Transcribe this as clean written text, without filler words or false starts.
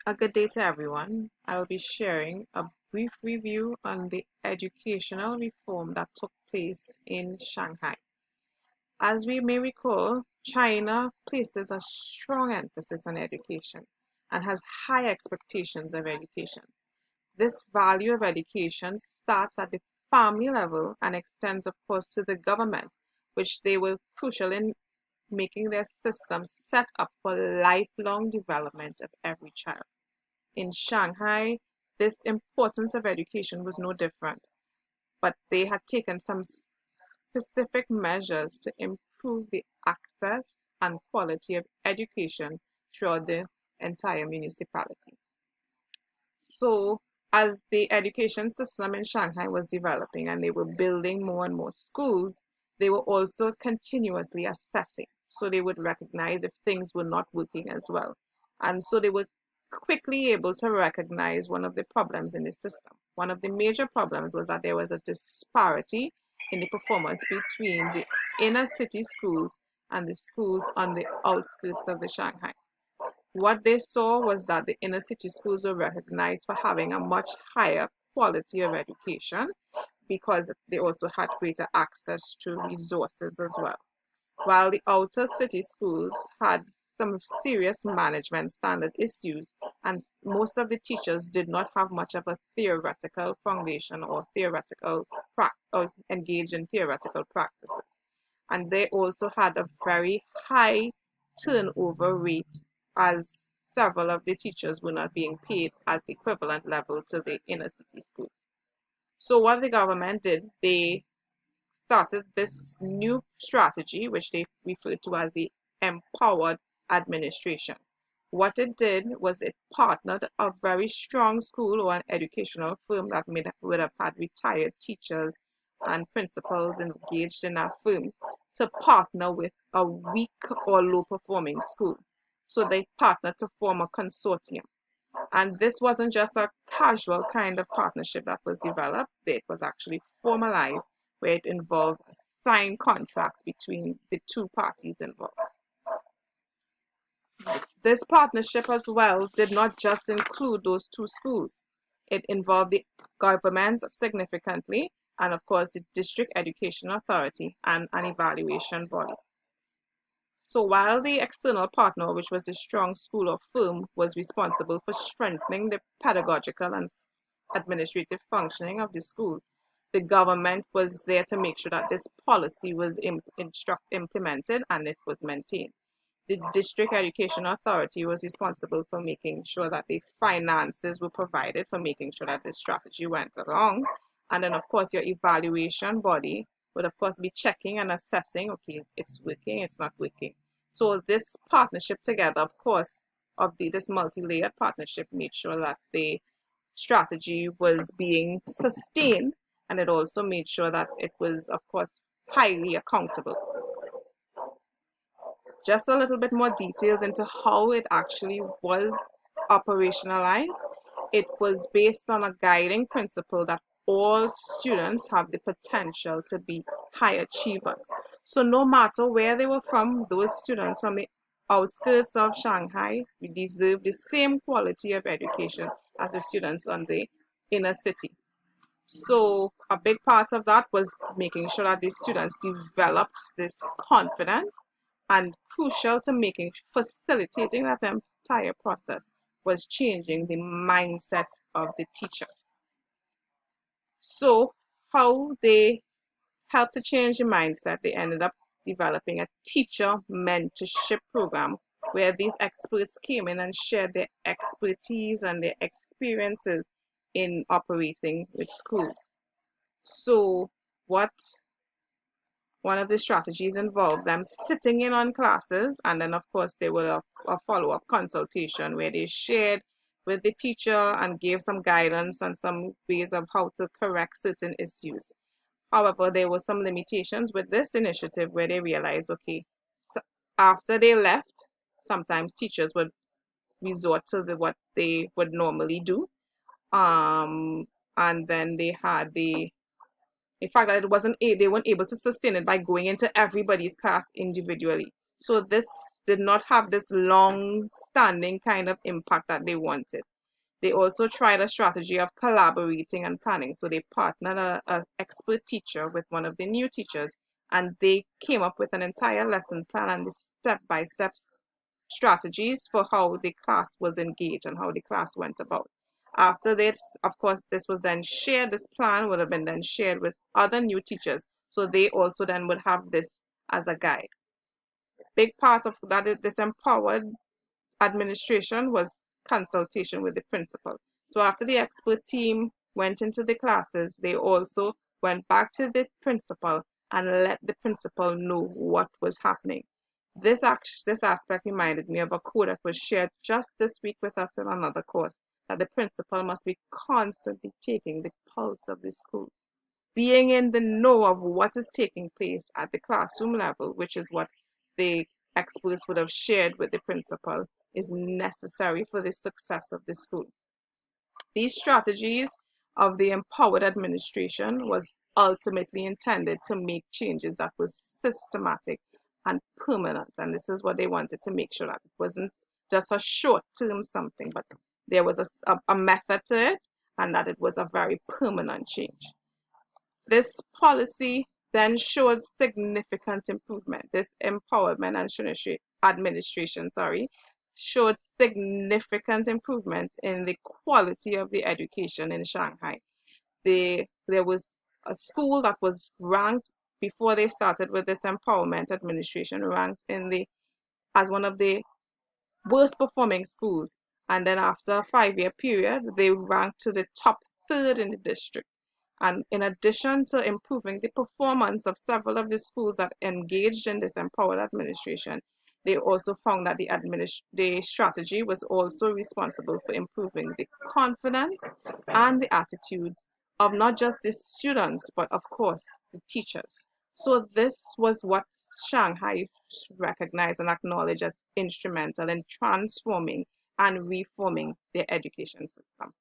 A good day to everyone. I will be sharing a brief review on the educational reform that took place in Shanghai. As we may recall, China places a strong emphasis on education and has high expectations of education. This value of education starts at the family level and extends, of course, to the government, which they were crucial in making their systems set up for lifelong development of every child. In Shanghai, this importance of education was no different, but they had taken some specific measures to improve the access and quality of education throughout the entire municipality. So, as the education system in Shanghai was developing and they were building more and more schools, they were also continuously assessing. So they would recognize if things were not working as well. And so they were quickly able to recognize one of the problems in the system. One of the major problems was that there was a disparity in the performance between the inner city schools and the schools on the outskirts of the Shanghai. What they saw was that the inner city schools were recognized for having a much higher quality of education because they also had greater access to resources as well. While the outer city schools had some serious management standard issues, and most of the teachers did not have much of a theoretical foundation or or engage in theoretical practices. And they also had a very high turnover rate as several of the teachers were not being paid at equivalent level to the inner city schools. So what the government did, they started this new strategy, which they referred to as the empowered administration. What it did was it partnered a very strong school or an educational firm that would have had retired teachers and principals engaged in that firm to partner with a weak or low performing school. So they partnered to form a consortium. And this wasn't just a casual kind of partnership that was developed, it was actually formalized, where it involved signed contracts between the two parties involved. This partnership as well did not just include those two schools. It involved the government significantly, and of course the district education authority and an evaluation body. So while the external partner, which was a strong school or firm, was responsible for strengthening the pedagogical and administrative functioning of the school, the government was there to make sure that this policy was implemented and it was maintained. The district education authority was responsible for making sure that the finances were provided for making sure that the strategy went along. And then, of course, your evaluation body would, of course, be checking and assessing, okay, it's working, it's not working. So this partnership together, of course, this multi-layered partnership made sure that the strategy was being sustained, and it also made sure that it was, of course, highly accountable. Just a little bit more details into how it actually was operationalized. It was based on a guiding principle that all students have the potential to be high achievers. So no matter where they were from, those students from the outskirts of Shanghai deserve the same quality of education as the students on the inner city. So a big part of that was making sure that the students developed this confidence, and crucial to facilitating that entire process was changing the mindset of the teachers. So how they helped to change the mindset, they ended up developing a teacher mentorship program where these experts came in and shared their expertise and their experiences in operating with schools. So what one of the strategies involved them sitting in on classes, and then of course there were a follow-up consultation where they shared with the teacher and gave some guidance and some ways of how to correct certain issues. However, there were some limitations with this initiative where they realized, okay, so after they left, sometimes teachers would resort to what they would normally do. Um, and then they had the fact that they weren't able to sustain it by going into everybody's class individually. So this did not have this long-standing kind of impact that they wanted. They also tried a strategy of collaborating and planning. So they partnered an expert teacher with one of the new teachers, and they came up with an entire lesson plan and the step-by-step strategies for how the class was engaged and how the class went about. After this, of course, this was then shared, this plan would have been then shared with other new teachers. So they also then would have this as a guide. Big part of that is this empowered administration was consultation with the principal. So after the expert team went into the classes, they also went back to the principal and let the principal know what was happening. This aspect reminded me of a quote that was shared just this week with us in another course, that the principal must be constantly taking the pulse of the school, being in the know of what is taking place at the classroom level, which is what the experts would have shared with the principal, is necessary for the success of the school. These strategies of the empowered administration was ultimately intended to make changes that was systematic and permanent. And this is what they wanted to make sure, that it wasn't just a short-term something, but there was a method to it, and that it was a very permanent change. This policy then showed significant improvement. This empowerment and administration, showed significant improvement in the quality of the education in Shanghai. There was a school that was ranked before they started with this empowerment administration, ranked in the as one of the worst performing schools. And then after a 5-year period, they ranked to the top third in the district. And in addition to improving the performance of several of the schools that engaged in this empowered administration, they also found that the strategy was also responsible for improving the confidence and the attitudes of not just the students, but of course the teachers. So this was what Shanghai recognized and acknowledged as instrumental in transforming and reforming their education system.